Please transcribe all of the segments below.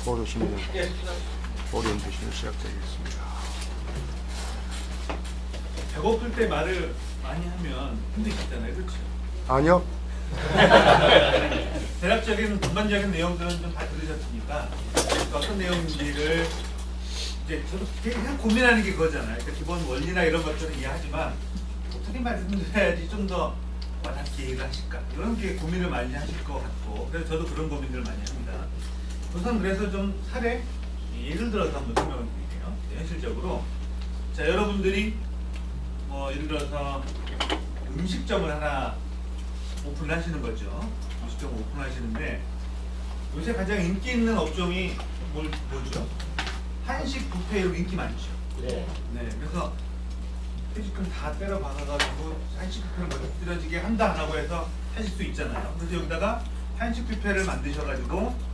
포로 시민 오리엔테이션을 시작되겠습니다. 배고플 때 말을 많이 하면 힘드시잖아요, 그렇죠? 아니요. 대략적인 전반적인 내용들은 좀 다 들으셨으니까 어떤 내용인지를 이제 저도 그냥 고민하는 게 그거잖아요. 그러니까 기본 원리나 이런 것들은 이해하지만 어떻게 말씀드려야지 좀 더 와닿게 이해를 하실까 이런 게 고민을 많이 하실 것 같고, 그래서 저도 그런 고민들을 많이 합니다. 우선 그래서 좀 사례 예를 들어서 한번 설명을 드릴게요. 현실적으로 자, 여러분들이 뭐 예를 들어서 음식점을 하나 오픈을 하시는 거죠. 음식점 오픈하시는데 요새 가장 인기 있는 업종이 뭐죠? 한식 뷔페로 인기 많죠. 네. 네, 그래서 퇴직금 다 때려 박아가지고 한식 뷔페를 멋들어지게 한다 하고 해서 하실 수 있잖아요. 그래서 여기다가 한식 뷔페를 만드셔가지고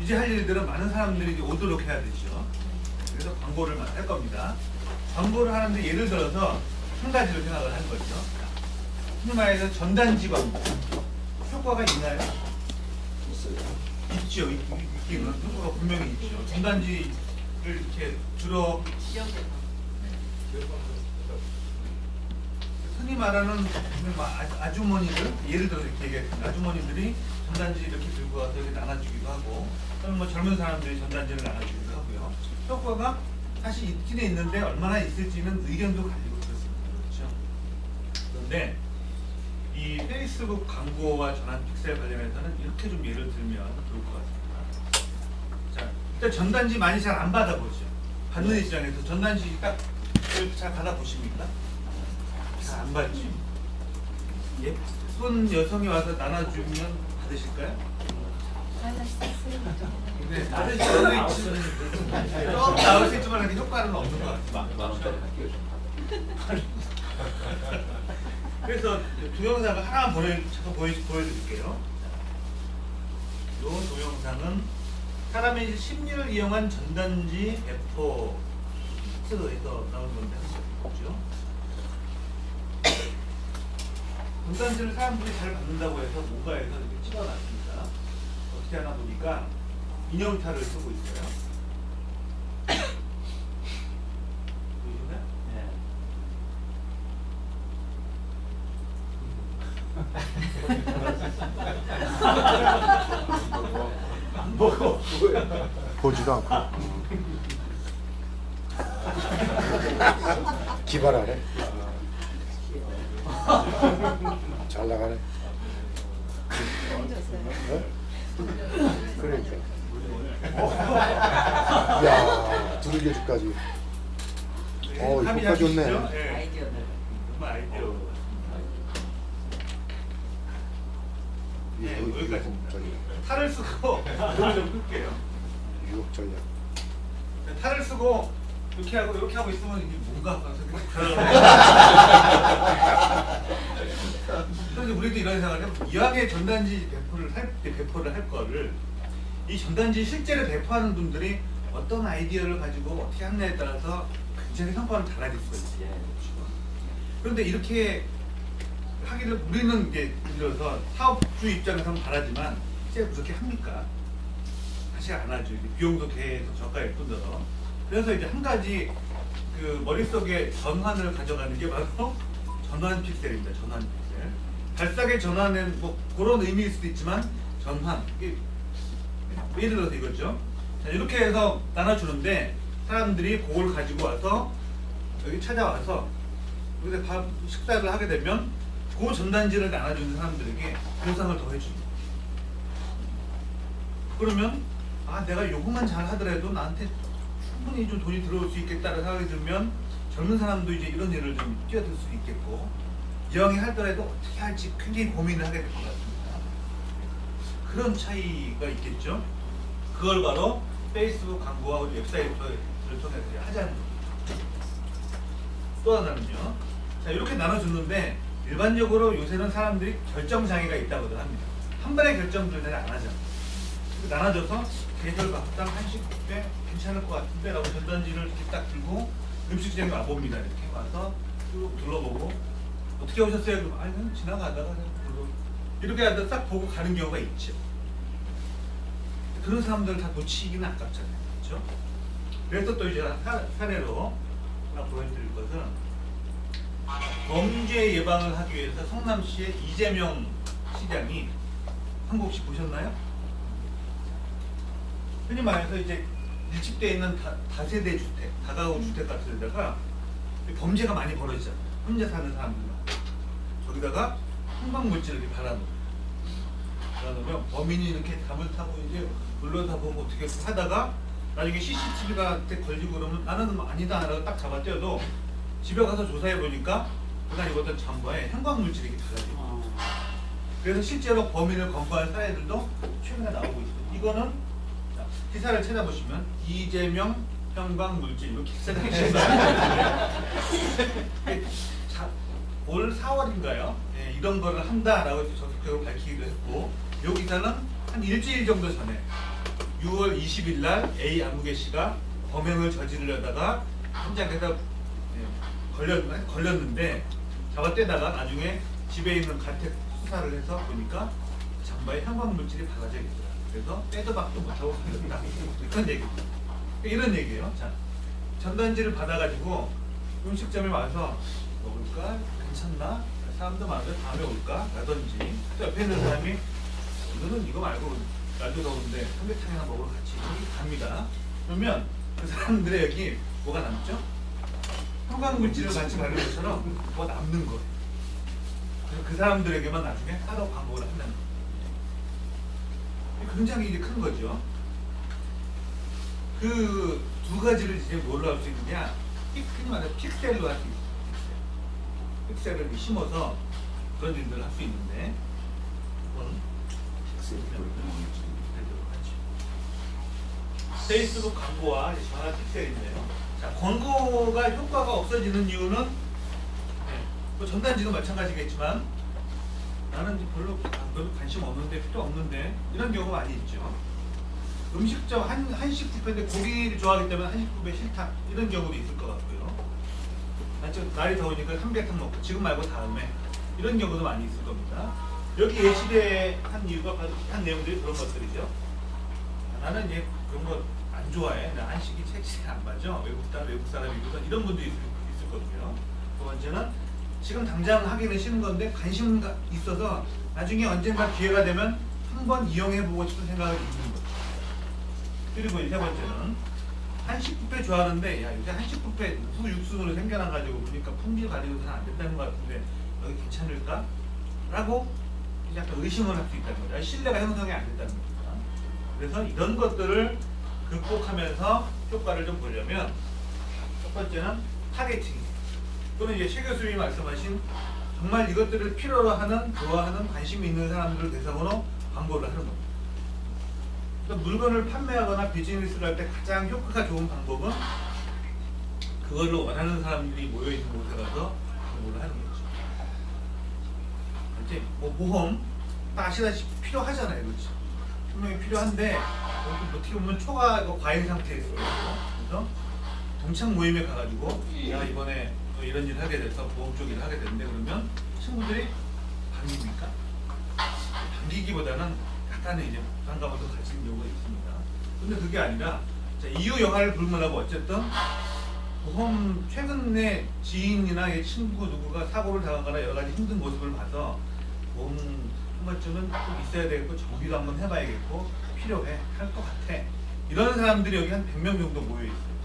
이제 할 일들은 많은 사람들이 이제 오도록 해야 되죠. 그래서 광고를 할 겁니다. 광고를 하는데 예를 들어서 한 가지로 생각을 한 거죠. 흔히 말해서 전단지 광고 효과가 있나요? 있죠. 있기는 효과가 분명히 있죠. 전단지를 이렇게 주로 흔히 말하는 아주머니들, 예를 들어서 이렇게 얘기했습니다. 아주머니들이 전단지 이렇게 들고 와서 이렇게 나눠주기도 하고, 또는 뭐 젊은 사람들이 전단지를 나눠주기도 하고요. 효과가 사실 있기는 있는데 얼마나 있을지는 의견도 갈리고 그렇습니다. 그렇죠? 그런데 이 페이스북 광고와 전환 픽셀 관련해서는 이렇게 좀 예를 들면 좋을 것 같습니다. 자, 일단 전단지 많이 잘 안 받아보죠. 받는 입장에서 전단지 딱 잘 받아보십니까? 잘 안 받죠. 예쁜 여성이 와서 나눠주면 받으실까요? 네, 받으실 수도 있지만 좀 나올 수 있지만 효과는 없는 것 같아요. 만 원짜리 할게요. 그래서 동영상을 하나 보여드릴게요. 이 동영상은 사람의 심리를 이용한 전단지 배포 히트에서 나온 건데 그렇죠? 전단지를 사람들이 잘 받는다고 해서 뭔가에서 이렇게 찍어놨습니다. 어떻게 하나 보니까 인형탈을 쓰고 있어요. 보이시나요? 안 보고 보지도 않고. 기발하네. 잘 나가네. 네? 그러니까. 야, 두들겨주까지. 효과 좋네. 네. 정말 아이디어. 네, 여기까지입니다. 탈을 쓰고 노래 좀 끌게요. 유혹 전략. 탈을 쓰고 이렇게 하고 있으면 이게 뭔가 그래서 우리도 이런 생각을 해요. 이왕에 전단지 배포를 할 거를 이 전단지 실제로 배포하는 분들이 어떤 아이디어를 가지고 어떻게 하느냐에 따라서 굉장히 성과는 달라질 수가 있어요. 그런데 이렇게 하기를 우리는 이제 들어서 사업주 입장에서 는 바라지만 실제 그렇게 합니까? 사실 안 하죠. 비용도 계속 저가일 뿐더러. 그래서 이제 한 가지 그 머릿속에 전환을 가져가는 게 바로 전환 픽셀입니다. 전환 픽셀. 발사계 전환은 뭐 그런 의미일 수도 있지만 전환. 이게 예를 들어서 이거죠. 자, 이렇게 해서 나눠주는데 사람들이 그걸 가지고 와서 여기 찾아와서 여기서 식사를 하게 되면 그 전단지를 나눠주는 사람들에게 보상을 더 해줍니다. 그러면 아 내가 요것만 잘 하더라도 나한테 충분히 좀 돈이 들어올 수 있겠다는 생각이 들면 젊은 사람도 이제 이런 일을 좀 뛰어들 수 있겠고, 이왕에 하더라도 어떻게 할지 굉장히 고민을 하게 될 것 같습니다. 그런 차이가 있겠죠. 그걸 바로 페이스북 광고와 우리 웹사이트를 통해서 하자는 겁니다. 또 하나는요. 자, 이렇게 나눠줬는데 일반적으로 요새는 사람들이 결정장애가 있다고들 합니다. 한 번에 결정을 잘 안 하잖아요. 나눠줘서 계절 막상 한식 뷔페 괜찮을 것 같은데 라고 전단지를 이렇게 딱 들고 음식점에 와봅니다. 이렇게 와서 쭉 둘러보고 어떻게 오셨어요? 그럼 아니 그냥 지나가다가 그냥 이렇게 하다 딱 보고 가는 경우가 있죠. 그런 사람들을 다 놓치기는 아깝잖아요. 그렇죠? 그래서 또 이제 사례로 하나 보여드릴 것은 범죄 예방을 하기 위해서 성남시의 이재명 시장이 한국 혹시 보셨나요? 흔히 말해서 이제 밀집되어 있는 다세대 주택, 다가구 주택 같은 데다가 범죄가 많이 벌어지잖아요. 혼자 사는 사람들만. 저기다가 형광물질을 이렇게 발라놓으면 범인이 이렇게 담을 타고 이제 올려다보고 어떻게 하다가 나중에 CCTV가 걸리고 그러면 나는 아니다 라고 딱 잡아떼어도 집에 가서 조사해 보니까 그날 입었던 잠바에 형광물질이 이렇게 달라져요. 그래서 실제로 범인을 검거한 사례들도 최근에 나오고 있어요. 이거는 기사를 찾아보시면 이재명 형광물질 이렇게 기사를 올 4월인가요? 네, 이런 거를 한다라고 적극적으로 밝히기도 했고, 이 기사는 한 일주일 정도 전에 6월 20일 날 A 아무개 씨가 범행을 저지르려다가 현장에서 걸렸는데 잡아떼다가 나중에 집에 있는 가택 수사를 해서 보니까 잠바에 형광물질이 발라져 있어요. 그래서 빼도 박도 못하고 걸렸다. 그런 얘기입니다. 이런 얘기예요. 자, 전단지를 받아가지고 음식점에 와서 먹을까? 괜찮나? 사람도 많은데 다음에 올까? 라든지 옆에 있는 사람이 이거는 이거 말고 날도 더운데 삼계탕이나 먹으러 같이 갑니다. 그러면 그 사람들의 여기 뭐가 남죠? 형광물질을 같이 바르는 것처럼 뭐가 남는 거예요. 그래서 그 사람들에게만 나중에 따로 광고를 한다는 거예요. 굉장히 이제 큰 거죠. 그 두 가지를 이제 뭘로 할 수 있느냐? 흔히 말해서 픽셀로 할 수 있어요. 픽셀을 심어서 그런 일들을 할 수 있는데, 페이스북 광고와 전화 픽셀인데요. 자, 광고가 효과가 없어지는 이유는 뭐 전단지도 마찬가지겠지만 나는 별로 관심 없는데 필요 없는데 이런 경우가 많이 있죠. 음식점 한식 뷔페인데 고기를 좋아하기 때문에 한식 뷔페 싫다 이런 경우도 있을 것 같고요. 날이 더우니까 삼계탕 먹고 지금 말고 다음에 이런 경우도 많이 있을 겁니다. 여기 예시한 이유가 바로 한 내용들이 그런 것들이죠. 나는 이제 그런 거 안 좋아해. 나 한식이 책시에 안 맞아. 외국 사람이거든. 이런 분도 있을 거고요. 두 번째는 지금 당장 하기는 싫은 건데 관심 있어서 나중에 언젠가 기회가 되면 한번 이용해보고 싶은 생각이 있는 거죠. 그리고 세 번째는 한식 뷔페 좋아하는데 야 요새 한식 뷔페 후 육순으로 생겨나가지고 보니까 품질 관리도 잘 안 된다는 것 같은데 여기 괜찮을까? 라고 약간 의심을 할 수 있다는 거죠. 신뢰가 형성이 안 된다는 겁니다. 그래서 이런 것들을 극복하면서 효과를 좀 보려면 첫 번째는 타겟팅이에요. 또는 이제 최 교수님이 말씀하신 정말 이것들을 필요로 하는, 좋아하는, 관심이 있는 사람들을 대상으로 광고를 하는 겁니다. 그러니까 물건을 판매하거나 비즈니스를 할 때 가장 효과가 좋은 방법은 그거를 원하는 사람들이 모여있는 곳에 가서 광고를 하는 거죠. 이제 뭐 보험 다 아시다시피 필요하잖아요, 그렇죠? 분명히 필요한데 어떻게 보면 초과 과잉 상태에 있어요. 그래서 동창 모임에 가가지고 야 이번에 이런 일 하게 돼서 보험 쪽 일을 하게 됐는데 그러면 친구들이 반깁니까? 반기기보다는 약간의 이제 부담감을 더 가지는 경우가 있습니다. 근데 그게 아니라 자, 이유 영화를 불문하고 어쨌든 보험 최근에 지인이나 친구 누구가 사고를 당하거나 여러 가지 힘든 모습을 봐서 보험 한 번쯤은 꼭 있어야 되겠고 정비도 한번 해봐야겠고 필요해 할 것 같아 이런 사람들이 여기 한 100명 정도 모여있어요.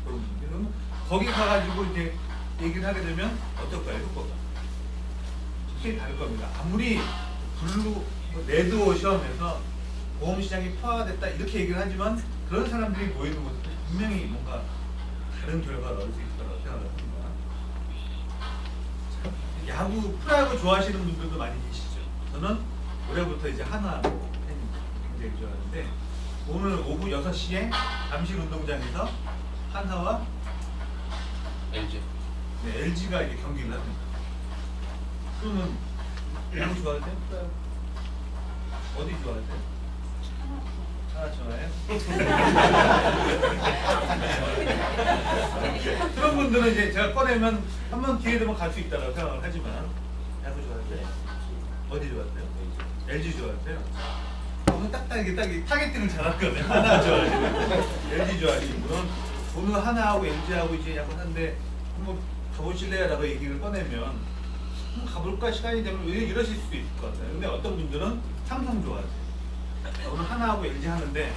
그런 분들 그러면 거기 가가지고 이제 얘기를 하게 되면 어떨까요? 효과가 확실히 다를 겁니다. 아무리 레드오션에서 보험시장이 포화됐다 이렇게 얘기를 하지만 그런 사람들이 모이는 곳은 분명히 뭔가 다른 결과를 얻을 수 있을 거라고 생각을 합니다. 야구, 프로야구 좋아하시는 분들도 많이 계시죠. 저는 올해부터 이제 하나 팬입니다. 굉장히 좋아하는데 오늘 오후 6시에 잠실 운동장에서 한화와 LG. 네, LG가 이제 경기를 합니다. 그러면 야구 좋아하세요? 어디 좋아하세요? 하나 좋아해요? 그런 분들은 이제 제가 꺼내면 한번 기회 되면 갈 수 있다고 생각을 하지만 야구 좋아하세요? 어디 좋아하세요? LG 좋아하세요? 너무 딱딱하게 타겟팅을 잘했거든요. 하나 좋아하시고 LG 좋아하시고 물론 오늘 하나하고 LG하고 이제 약간 한데 한번 가보실래요라고 얘기를 꺼내면 가볼까 시간이 되면 왜 이러실 수도 있을 것 같아요. 근데 어떤 분들은 삼성 좋아하세요. 오늘 하나하고 LG 하는데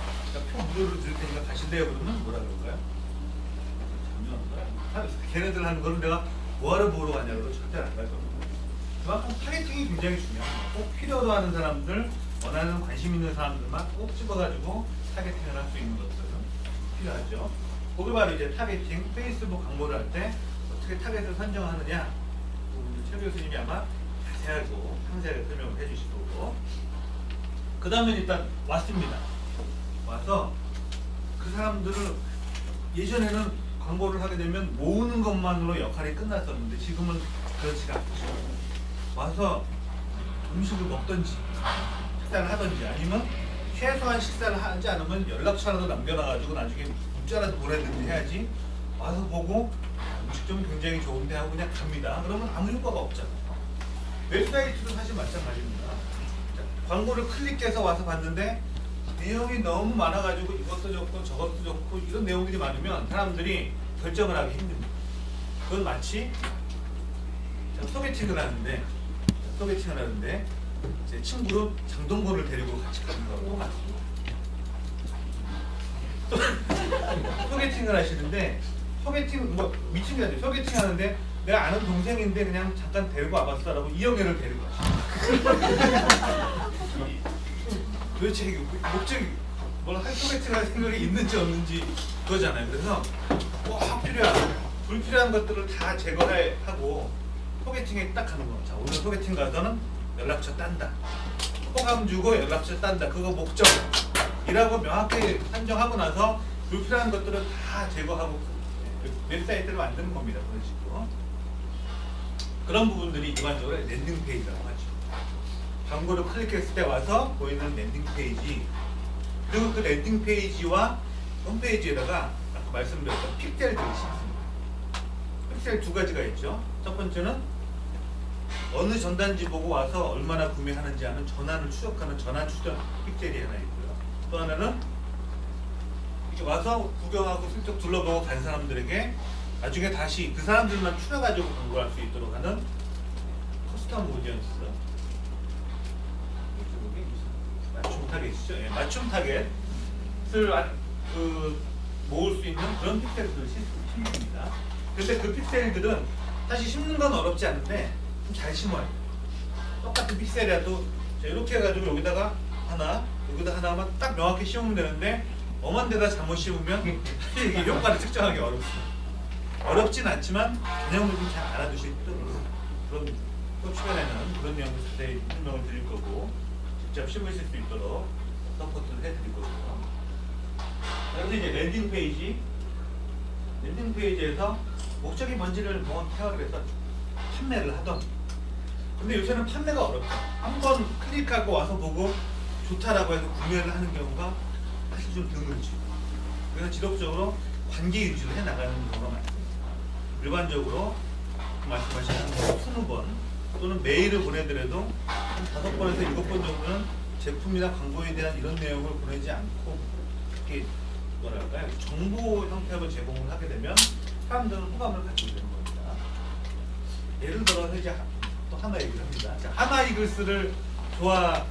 표 무료로 드릴 테니까 가실래요? 그러면 뭐라 그럴까요? 걔네들 하는 거는 내가 뭐하러 보러 가냐고 절대 안 갈 겁니다. 그만큼 타겟팅이 굉장히 중요합니다. 꼭 필요로 하는 사람들, 원하는 관심 있는 사람들만 꼭 집어가지고 타겟팅을 할 수 있는 것들은 필요하죠. 그걸 바로 이제 타겟팅, 페이스북 광고를 할 때 어떻게 타겟을 선정하느냐, 최 교수님이 아마 자세하고 상세하게 설명을 해주실 거고, 그 다음에 일단 왔습니다. 와서 그 사람들을 예전에는 광고를 하게 되면 모으는 것만으로 역할이 끝났었는데 지금은 그렇지가 않죠. 와서 음식을 먹든지 식사를 하든지 아니면 최소한 식사를 하지 않으면 연락처라도 남겨놔가지고 나중에 문자라도 보내든지 해야지 와서 보고 음식점이 굉장히 좋은데 하고 그냥 갑니다. 그러면 아무 효과가 없잖아요. 웹사이트도 사실 마찬가지입니다. 자, 광고를 클릭해서 와서 봤는데 내용이 너무 많아가지고 이것도 좋고 저것도 좋고 이런 내용들이 많으면 사람들이 결정을 하기 힘듭니다. 그건 마치 소개팅을 하는데 제 친구로 장동건을 데리고 같이 가는 거하고 같습니다. 소개팅을 하시는데 소개팅 뭐 미친 게 아니에요. 소개팅 하는데 내가 아는 동생인데 그냥 잠깐 데리고 와봤어라고 이영애를 데리고 가시죠. 도대체 이게 목적이 뭘 소개팅 할 생각이 있는지 없는지 그거잖아요. 그래서 꼭 불필요한 것들을 다 제거하고 소개팅에 딱 하는 거. 자, 오늘 소개팅 가서는 연락처 딴다. 호감 주고 연락처 딴다. 그거 목적이라고 명확히 산정하고 나서 불필요한 것들은 다 제거하고 웹사이트를 만드는 겁니다. 그런 식으로. 그런 부분들이 일반적으로 랜딩 페이지라고 하죠. 광고를 클릭했을 때 와서 보이는 랜딩 페이지. 그리고 그 랜딩 페이지와 홈페이지에다가 아까 말씀드렸던 픽셀들이 심습니다. 픽셀 두 가지가 있죠. 첫 번째는 어느 전단지 보고 와서 얼마나 구매하는지 하는 전환을 추적하는 전환 추적 픽셀이 하나 있고요. 또 하나는 이렇게 와서 구경하고 슬쩍 둘러보고 간 사람들에게 나중에 다시 그 사람들만 추려가지고 광고할 수 있도록 하는 커스텀 오디언스, 맞춤 타겟이죠. 예, 맞춤 타겟을 모을 수 있는 그런 픽셀들을 심습니다. 근데 그 픽셀들은 사실 심는 건 어렵지 않은데 좀 잘 심어야 돼요. 똑같은 픽셀이라도 이렇게 해가지고 여기다가 하나, 여기다 하나만 딱 명확히 심으면 되는데 엄한 데다 잘못 심으면 사실 이게 효과를 측정하기 어렵습니다. 어렵진 않지만 개념을 좀 잘 알아두실 필요가 있어요. 그런 또 추가에는 그런 내용을 자세히 설명을 드릴 거고 직접 심으실 수 있도록 서포트를 해드릴 거고요. 그래서 이제 랜딩 페이지에서 목적이 뭔지를 뭐 생각을 해서 판매를 하던. 근데 요새는 판매가 어렵죠. 한번 클릭하고 와서 보고 좋다라고 해서 구매를 하는 경우가 사실 좀 드물죠. 그래서 지속적으로 관계 유지를 해 나가는 경우가 많습니다. 일반적으로 말씀하시는 20번 또는 메일을 보내더라도 한 5번에서 7번 정도는 제품이나 광고에 대한 이런 내용을 보내지 않고 이렇게 뭐랄까요, 정보 형태로 제공을 하게 되면 사람들은 호감을 갖게 되는 겁니다. 예를 들어서 이제 또 하나 얘기를 합니다. 자, 하나 이글스를 좋아하게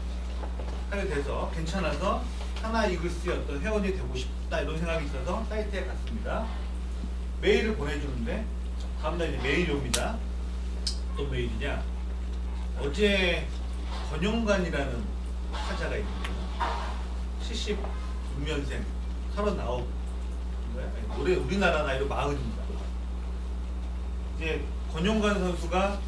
돼서 괜찮아서 하나 이글스의 어떤 회원이 되고 싶다 이런 생각이 있어서 사이트에 갔습니다. 메일을 보내주는데 다음날 이제 메일이 옵니다. 어떤 메일이냐? 어제 권용관이라는 타자가 있는데 76년생 39 올해 우리나라 나이로 40입니다. 이제 권용관 선수가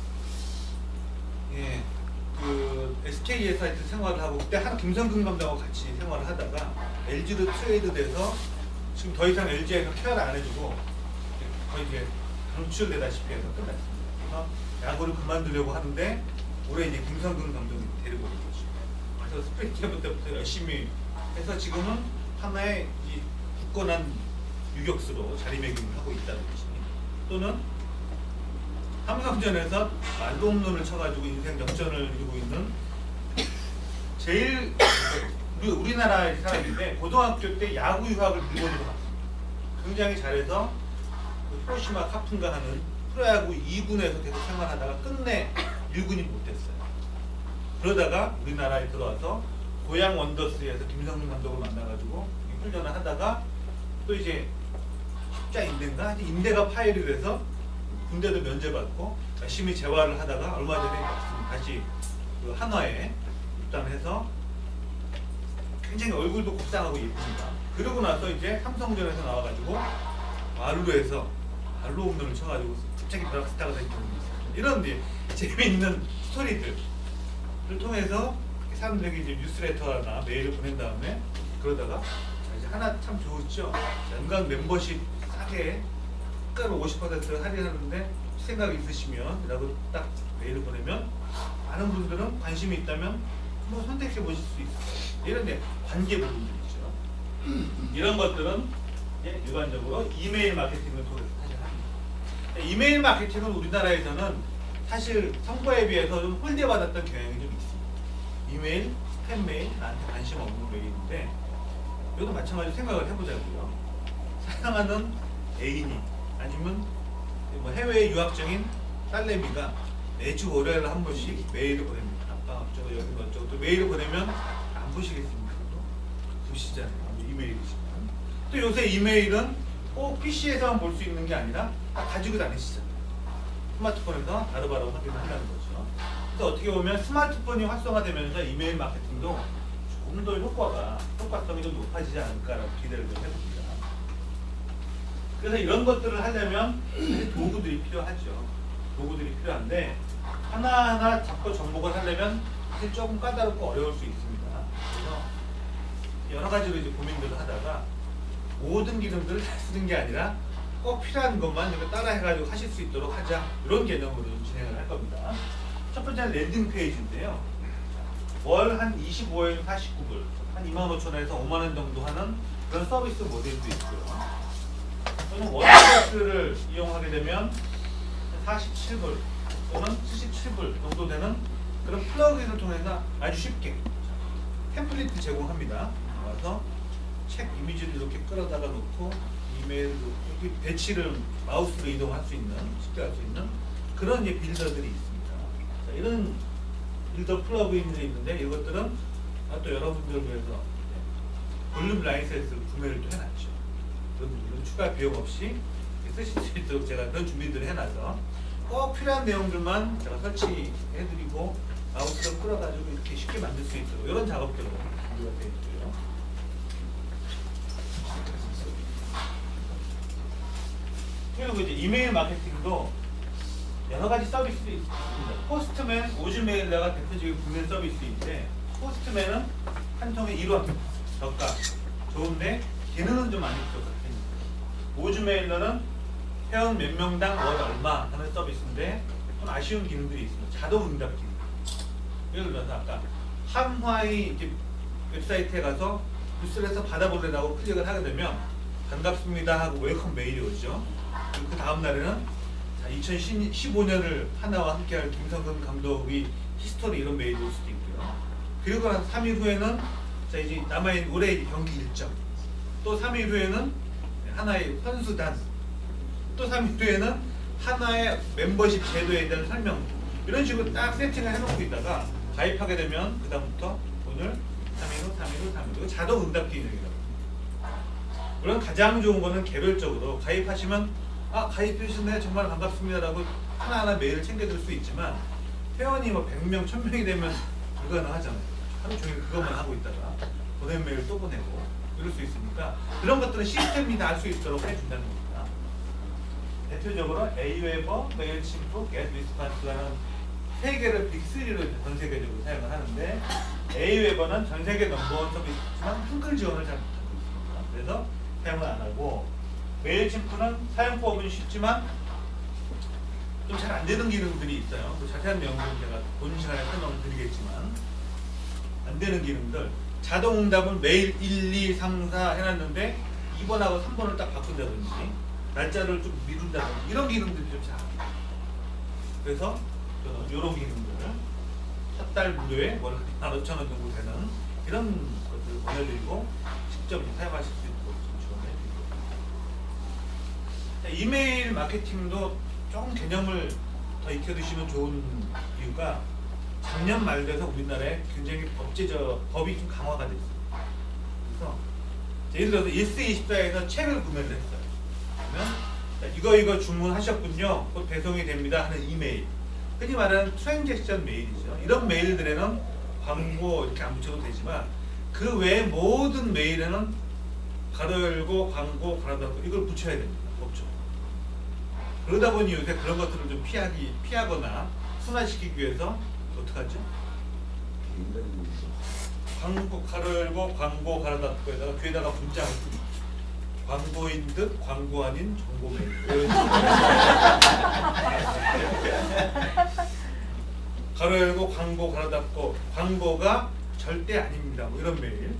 그 SK의 사이트 생활을 하고 그때 김성근 감독하고 같이 생활을 하다가 LG로 트레이드돼서 지금 더 이상 LG에서 케어를 안 해주고 거의 이제 방출되다시피 해서 끝났습니다. 그래서 야구를 그만두려고 하는데 올해 이제 김성근 감독이 데리고 온 거죠. 그래서 스프링 캠프 때부터 열심히 해서 지금은 하나의 이 굳건한 유격수로 자리매김을 하고 있다는 것이니, 또는 삼성전에서 말로 홈런을 쳐가지고 인생 역전을 이루고 있는 제일 우리나라 사람인데 고등학교 때 야구 유학을 일본으로 갔습니다. 굉장히 잘해서 그 히로시마 카푼가 하는 프로야구 2군에서 계속 생활하다가 끝내 1군이 못됐어요. 그러다가 우리나라에 들어와서 고양 원더스에서 김성민 감독을 만나가지고 훈련을 하다가 또 이제 십자인대인가 인대가 파열이 돼서 군대도 면제받고 열심히 재활을 하다가 얼마 전에 다시 그 한화에 입단해서 굉장히 얼굴도 곱상하고 예쁩니다. 그러고 나서 이제 삼성전에서 나와가지고 말루에서 말루 홈런을 쳐가지고 갑자기 드라프트가 된 경우가 있어요. 이런 이제 재미있는 스토리들을 통해서 사람들에게 이제 뉴스레터나 메일을 보낸 다음에 그러다가 자, 이제 하나 참 좋죠. 연간 멤버십 싸게 특가로 50% 할인하는데 생각이 있으시면 라고 딱 메일을 보내면 많은 분들은 관심이 있다면 뭐 선택해 보실 수 있어요. 이런 이제 관계 부분들이죠. 이런 것들은 이제 일반적으로 이메일 마케팅을 통해서 사실 합니다. 이메일 마케팅은 우리나라에서는 사실 선거에 비해서 좀 홀대받았던 경향이 좀 있습니다. 이메일, 스팸 메일, 나한테 관심 없는 메일인데 이것도 마찬가지로 생각을 해보자고요. 사랑하는 애인이 아니면 뭐 해외에 유학 중인 딸내미가 매주 월요일에 한 번씩 메일을 보냅니다. 아빠 어쩌고 여기 어쩌고 또 메일을 보내면 안 보시겠습니까? 또 보시잖아요. 이메일이지만 또 요새 이메일은 꼭 PC에서만 볼 수 있는 게 아니라 다 가지고 다니시잖아요. 스마트폰에서 바로바로 확인을 한다는 거죠. 그래서 어떻게 보면 스마트폰이 활성화되면서 이메일 마케팅도 조금 더 효과성이 좀 높아지지 않을까라고 기대를 좀 해봅니다. 그래서 이런 것들을 하려면 도구들이 필요하죠. 도구들이 필요한데 하나하나 잡고 정복을 하려면 사실 조금 까다롭고 어려울 수 있습니다. 그래서 여러 가지로 이제 고민들을 하다가 모든 기능들을 다 쓰는 게 아니라 꼭 필요한 것만 이거 따라 해가지고 하실 수 있도록 하자, 이런 개념으로 좀 진행을 할 겁니다. 첫 번째는 랜딩 페이지인데요. 월 한 25엔 49불, 한 25,000원에서 5만원 정도 하는 그런 서비스 모델도 있고요. 또는 워드프레스를 이용하게 되면 47불 또는 77불 정도 되는 그런 플러그인을 통해서 아주 쉽게 템플릿 제공합니다. 와서 책 이미지를 이렇게 끌어다가 놓고 이메일 이렇게 배치를 마우스로 이동할 수 있는, 쉽게 할 수 있는 그런 이제 빌더들이 있습니다. 자, 이런 빌더 플러그인들이 있는데 이것들은 또 여러분들을 위해서 볼륨 라이센스를 구매를 또 해놨죠. 여러분들은 추가 비용 없이 쓰실 수 있도록 제가 그런 준비들을 해놔서 꼭 필요한 내용들만 제가 설치해드리고 마우스로 끌어가지고 이렇게 쉽게 만들 수 있도록 이런 작업들을 준비가 되어 있고요. 그리고 이제 이메일 마케팅도 여러 가지 서비스들이 있습니다. 포스트맨, 오즈메일러가 대표적인 구매 서비스인데 포스트맨은 한 통에 1원, 저가, 좋은데 기능은 좀 많이 부족합니다. 오즈메일러는 회원 몇 명당 월 얼마 하는 서비스인데 좀 아쉬운 기능들이 있습니다. 자동 응답 기능. 예를 들어서 아까 한화의 이제 웹사이트에 가서 뉴스를 해서 받아보려고 클릭을 하게 되면 반갑습니다 하고 웰컴 메일이 오죠. 그 다음 날에는 2015년을 하나와 함께할 김성근 감독의 히스토리 이런 메일이 올 수도 있고요. 그리고 한 3일 후에는 자 이제 남아있는 올해 경기 일정, 또 3일 후에는 하나의 선수단, 또 3일 후에는 하나의 멤버십 제도에 대한 설명, 이런 식으로 딱 세팅을 해놓고 있다가 가입하게 되면 그 다음부터 오늘 3일 후, 3일 후, 3일 후 자동 응답 기능이라고. 물론 가장 좋은 거는 개별적으로 가입하시면 가입해주셨네 정말 반갑습니다라고 하나하나 메일을 챙겨줄 수 있지만 회원이 뭐 100명, 1000명이 되면 불가능하잖아요. 하루 종일 그것만 하고 있다가 보낸 메일 또 보내고 이럴 수 있으니까 그런 것들은 시스템이 다 할 수 있도록 해준다는 겁니다. 대표적으로 에이웨버, 메일침프, 겟리스판스라는 세 개를 빅3로 전 세계적으로 사용을 하는데 에이웨버는 전 세계 넘버원 서비스지만 한글 지원을 잘 못하고 있습니다. 그래서 사용을 안 하고 메일침프는 사용법은 쉽지만 좀 잘 안 되는 기능들이 있어요. 그 자세한 내용은 제가 본 시간에 설명을 드리겠지만 안 되는 기능들, 자동 응답은 메일 1, 2, 3, 4 해놨는데 2번하고 3번을 딱 바꾼다든지 날짜를 좀 미룬다든지 이런 기능들이 좀 잘 안 돼요. 그래서 저는 이런 기능들을 첫 달 무료에 월 15,000원 정도 되는 이런 것들 보내드리고 직접 사용하실 수 있도록 지원해드리고, 이메일 마케팅도 조금 개념을 더 익혀두시면 좋은 이유가 작년 말 돼서 우리나라에 굉장히 법이 좀 강화가 됐어요. 그래서 예를 들어서 1세24에서 책을 구매를 했어요. 그러면 이거 주문하셨군요. 곧 배송이 됩니다 하는 이메일, 흔히 말하는 트랜잭션 메일이죠. 이런 메일들에는 광고 이렇게 안 붙여도 되지만 그 외에 모든 메일에는 가로 열고 광고 가로 닫고 이걸 붙여야 됩니다. 법적으로. 그러다 보니 요새 그런 것들을 좀 피하거나 순화시키기 위해서 어떡하죠? 광고 가로 열고 광고 가로 닫고에다가 뒤에다가 문장을 쓰기. 광고인 듯 광고 아닌 정보 메일. 가로 열고 광고 가로 닫고 광고가 절대 아닙니다. 뭐 이런 메일.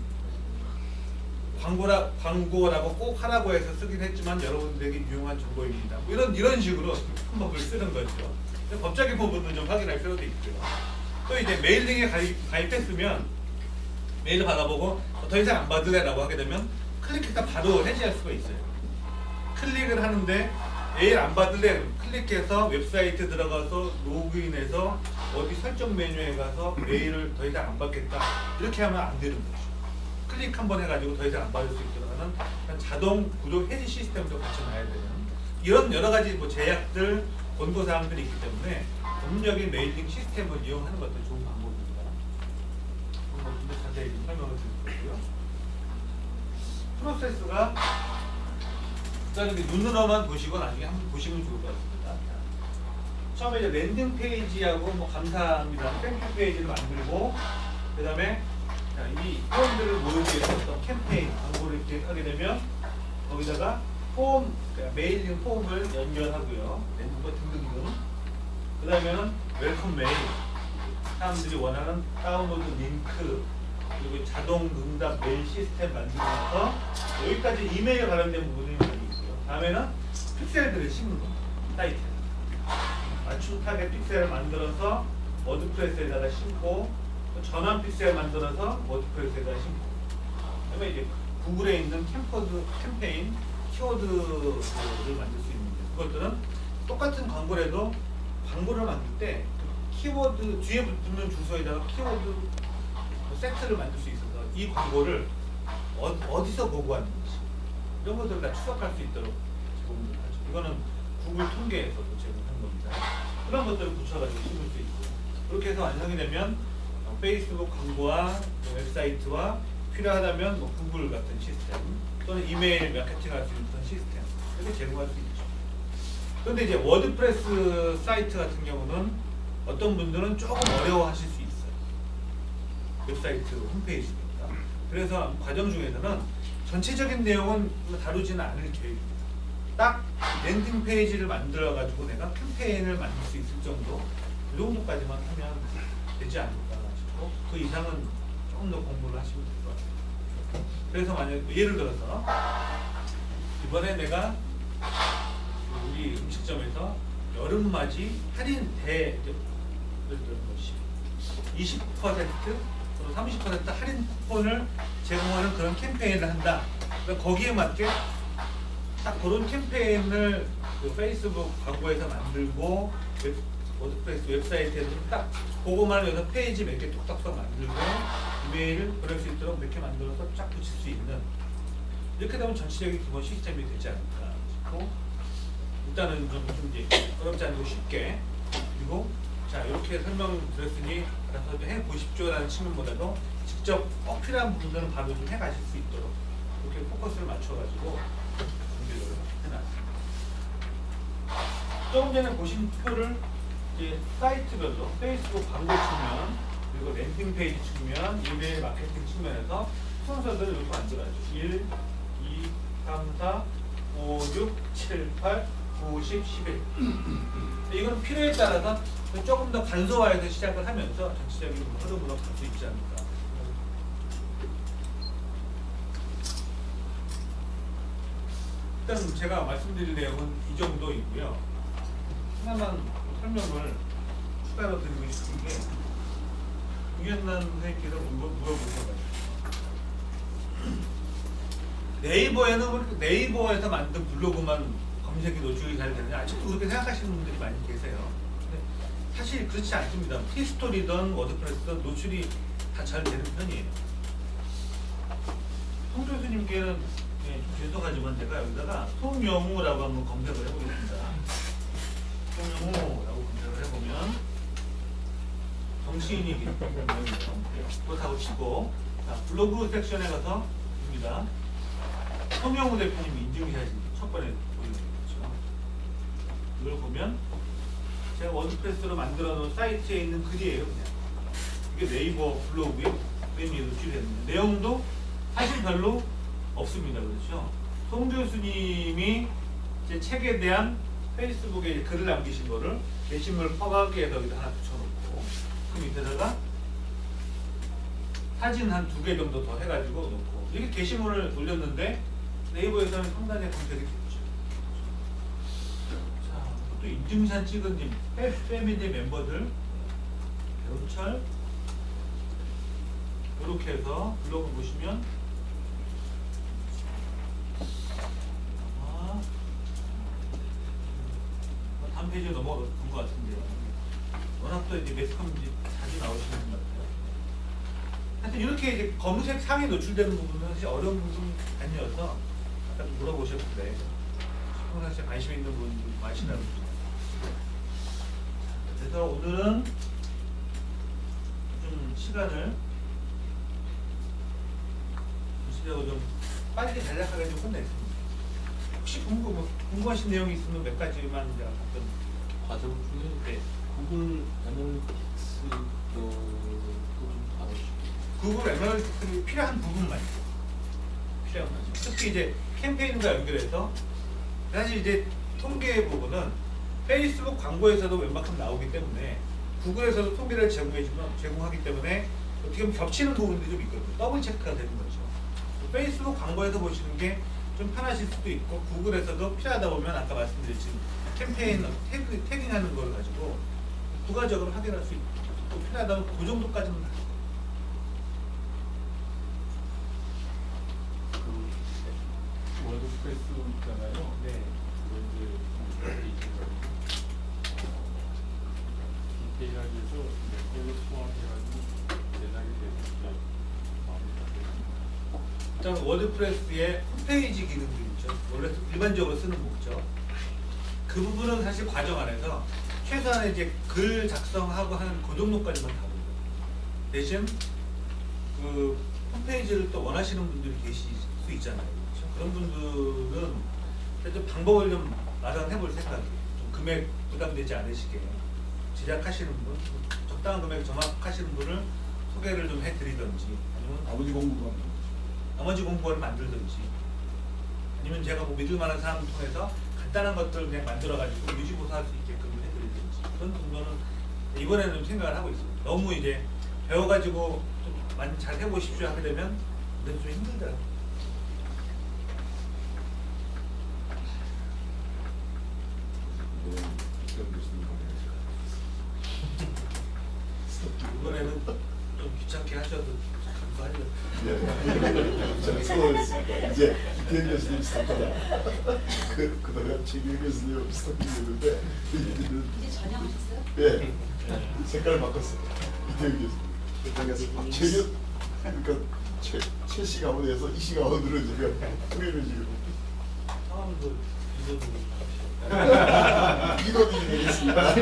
광고라고 꼭 하라고 해서 쓰긴 했지만 여러분들에게 유용한 정보입니다. 뭐 이런 식으로 방법을 쓰는 거죠. 법적인 부분도 좀 확인할 필요도 있고요. 또 이제 메일 등에 가입했으면 메일을 받아보고 더 이상 안 받으래라고 하게 되면 클릭해서 바로 해지할 수가 있어요. 클릭을 하는데 메일 안 받을래 클릭해서 웹사이트 들어가서 로그인해서 어디 설정 메뉴에 가서 메일을 더 이상 안 받겠다 이렇게 하면 안 되는 거죠. 클릭 한번 해가지고 더 이상 안 받을 수 있도록 하는 자동 구독 해지 시스템도 같이 놔야 되는 이런 여러 가지 뭐 제약들, 권고사항들이 있기 때문에 전문적인 메일링 시스템을 이용하는 것도 좋은 방법입니다. 그런 것도 자세히 좀 설명을 드릴 거고요. 프로세스가 일단 눈으로만 보시고 나중에 한번 보시면 좋을 것 같습니다. 처음에 이제 랜딩 페이지하고 뭐 감사합니다 땡큐 페이지를 만들고 그 다음에 이 회원들을 모으기 위해서 어떤 캠페인 광고를 이렇게 하게 되면 거기다가 폼, 그러니까 메일링 폼을 연결하고요. 랜딩과 등등. 그 다음에는 웰컴 메일, 사람들이 원하는 다운로드 링크, 그리고 자동 응답 메일 시스템 만들어서 여기까지 이메일 관련된 부분이 많이 있고요. 다음에는 픽셀들을 심는 겁니다. 사이트에 맞춤 타겟 픽셀을 만들어서 워드프레스에다가 심고 전환 픽셀 만들어서 워드프레스에다가 심고 그다음에 이제 구글에 있는 캠페인 키워드를 만들 수 있는데 그것들은 똑같은 광고라도 광고를 만들 때 키워드 뒤에 붙는 주소에다가 키워드 세트를 만들 수 있어서 이 광고를 어디서 보고 왔는지 이런 것들을 다 추적할 수 있도록 제공을 하죠. 이거는 구글 통계에서도 제공한 겁니다. 그런 것들을 붙여가지고 심을 수 있고 그렇게 해서 완성이 되면 페이스북 광고와 웹사이트와 필요하다면 뭐 구글 같은 시스템 또는 이메일 마케팅할 수 있는 시스템 이렇게 제공할 수 있죠. 그런데 이제 워드프레스 사이트 같은 경우는 어떤 분들은 조금 어려워하실 수 있어요. 웹사이트 홈페이지니까. 그래서 과정 중에서는 전체적인 내용은 다루지는 않을 계획입니다. 딱 랜딩 페이지를 만들어 가지고 내가 캠페인을 만들 수 있을 정도 이 정도까지만 하면 되지 않을까 싶고 그 이상은 조금 더 공부를 하시면 될 것 같아요. 그래서 만약 예를 들어서 이번에 내가 우리 음식점에서 여름맞이 할인 20% 또는 30% 할인 쿠폰을 제공하는 그런 캠페인을 한다. 그러니까 거기에 맞게 딱 그런 캠페인을 그 페이스북 광고에서 만들고 워드프레스 웹사이트에서 딱 그거만 해서 페이지 몇 개 톡톡톡 만들고 이메일을 보낼 수 있도록 몇 개 만들어서 쫙 붙일 수 있는 이렇게 되면 전체적인 기본 시스템이 되지 않을까 싶고 일단은 좀 이제 어렵지 않고 쉽게 그리고 자 이렇게 설명드렸으니 알아서 해 보십시오라는 측면보다도 직접 꼭 필요한 부분들은 바로 좀 해가실 수 있도록 이렇게 포커스를 맞춰가지고 준비를 해놨습니다. 조금 전에 보신 표를 이제 사이트별로 페이스북 광고 측면 그리고 랜딩 페이지 측면, 이메일 마케팅 측면에서 순서들을 이렇게 만들어야죠. 1, 2, 3, 4, 5, 6, 7, 8, 9, 10, 11 이건 필요에 따라서 조금 더 간소화해서 시작을 하면서 전체적인 흐름으로 갈 수 있지 않을까. 일단 제가 말씀드릴 내용은 이 정도이고요. 하나만 설명을 추가로 드리고 싶은 게 김현남 선생님께서 물어보셔가지고 네이버에서 만든 블로그만 검색이 노출이 잘 되느냐 아직도 그렇게 생각하시는 분들이 많이 계세요. 근데 사실 그렇지 않습니다. 티스토리든 워드프레스든 노출이 다 잘 되는 편이에요. 송 교수님께는 좀 죄송하지만 제가 여기다가 송영우라고 한번 검색을 해보겠습니다. 송영우라고 검색을 해보면 정치인이 그렇다고 치고 자, 블로그 섹션에 가서 봅니다. 송영우 대표님 인증샷이 첫 번에 보여드리죠. 이걸 보면 제가 워드프레스로 만들어 놓은 사이트에 있는 글이에요. 그냥 이게 네이버 블로그에 맨 위에 노출됐는데 내용도 사실 별로 없습니다. 그렇죠? 송 교수님이 제 책에 대한 페이스북에 글을 남기신 거를 게시물 퍼가기에서 여기다 하나 붙여놓고 그 밑에다가 사진 한 2개 정도 더 해가지고 놓고 이렇게 게시물을 올렸는데 네이버에서는 상당히 검색이 됐죠. 자, 또 인증샷 찍은 님, 패밀리 멤버들 배우철 이렇게 해서 블로그 보시면 다음 페이지에 넘어간 것 같은데요. 워낙 또 이제 매스컴들이 자주 나오시는 것 같아요. 하여튼 이렇게 이제 검색 상에 노출되는 부분은 사실 어려운 부분이 아니어서 아까 물어보셨는데 평상시에 관심 있는 분들 많으시다고. 그래서 오늘은 좀 시간을 좀 빨리 간략하게 좀 끝냈습니다. 혹시 궁금하신 내용이 있으면 몇 가지만 제가 답변. 과정 중에 네. 구글 애널리틱스도 좀 다루시고. 구글 애널리틱스 필요한 부분만 있어요. 필요한 부분. 특히 이제 캠페인과 연결해서 사실 이제 통계 부분은 페이스북 광고에서도 웬만큼 나오기 때문에 구글에서도 통계를 제공하기 때문에 어떻게 보면 겹치는 부분들이 좀 있거든요. 더블 체크가 되는 거죠. 페이스북 광고에서 보시는 게 좀 편하실 수도 있고 구글에서도 필요하다 보면 아까 말씀드렸지만 캠페인 태깅하는 걸 가지고 부가적으로 확인할 수 있고 또 필요하다면 그 정도까지는 다. 그 워드프레스 있잖아요. 네. 그거 이제 디테일하게 해서 몇 개를 포함해가지고 제작이 되는 마음이 일단 워드프레스의 홈페이지 기능들이 있죠. 원래 일반적으로 쓰는 목적. 그 부분은 사실 과정 안에서 최소한의 이제 글 작성하고 하는 그 정도까지만 다루고요. 대신 그 홈페이지를 또 원하시는 분들이 계실 수 있잖아요. 그렇죠? 그런 분들은 좀 방법을 좀 마련해볼 생각이에요. 좀 금액 부담되지 않으시게 제작하시는 분, 적당한 금액 정확하시는 분을 소개를 좀 해드리든지 아니면 나머지 공부를 만들든지 아니면 제가 뭐 믿을 만한 사람 통해서 간단한 것들 그냥 만들어가지고 유지보수할 수 있게끔 해드리든지 그런 정도는 이번에는 좀 생각을 하고 있습니다. 너무 이제 배워가지고 좀 많이 잘 해보십시오 하게 되면 그래도 좀 힘들더라고요. 이번에는 좀 귀찮게 하셔도 감사하죠. 저는 서울했으니까 이제 이태현 교수님 스톱하다. 그동안 최규 교수님 스톱했는데 이제 전향하셨어요? 예 색깔을 바꿨어요. 이태현 교수님. 박채규 그러니까 최씨 가문에서 이씨 가문으로 지금 소개를 지금 상황도 이도이 되겠습니다.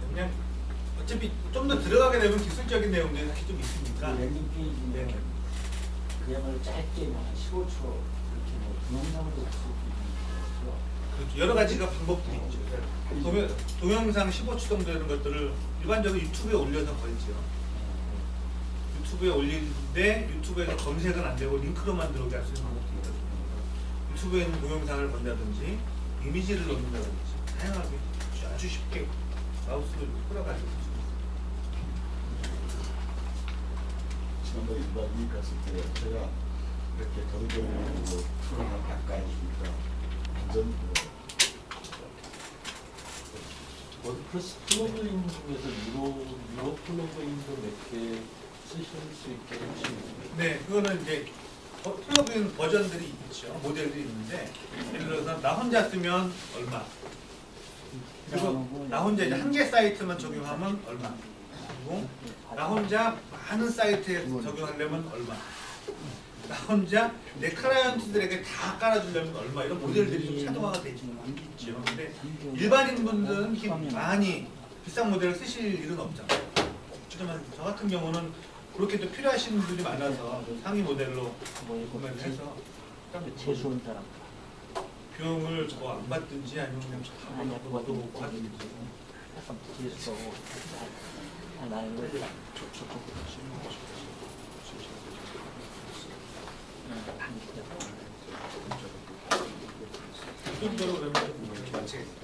그냥 어차피 좀 더 들어가게 되면 기술적인 내용들이 사실 좀 있으니까. 랜딩 페이지는 네. 그야말로 짧게 뭐 한 15초 이렇게 뭐 동영상으로 볼 수 있는 거죠. 그렇죠. 여러 가지가 방법들이 있죠. 동영상 15초 정도 되는 것들을 일반적으로 유튜브에 올려서 걸죠. 유튜브에 올리는데 유튜브에서 검색은 안 되고 링크로만 들어오게 할 수 있는 방법도 있거든요. 유튜브에 있는 동영상을 건다든지 이미지를 넣는다든지 다양하게 아주 쉽게 마우스를 끌어가지고 쓸 수 있어요. 지난번에 일반 이익 갔을 때 제가 이렇게 거두절미로 프로그램을 바꿔주니까 완전 워드프레스 플러그인 중에서 유로 플러그인도 몇 개 수 있게 해주시면 네, 그거는 이제 플러그인 버전들이 있죠. 모델들이 있는데 예를 들어서 나 혼자 쓰면 얼마, 그리고 나 혼자 이제 한 개 사이트만 적용하면 얼마, 그리고 나 혼자 많은 사이트에 적용하려면 얼마, 나 혼자 내 클라이언트들에게 다 깔아주려면 얼마, 이런 모델들이 좀 차동화가 되어 있죠. 근데 일반인 분들은 많이 비싼 모델을 쓰실 일은 없잖아요. 하지만 저 같은 경우는 그렇게 또 필요하신 분들이 많아서 상위 모델로 구매를 해서 재수온 사람. 비용을 뭐 안 받든지 아니면 그냥 아니야, 그거 저도 좀 받든지. 약간 재수하고 나는 왜 이쪽으로 그러면 마치겠습니다.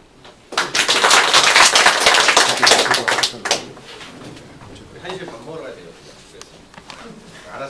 한시에 밥 먹으러 가야 돼요.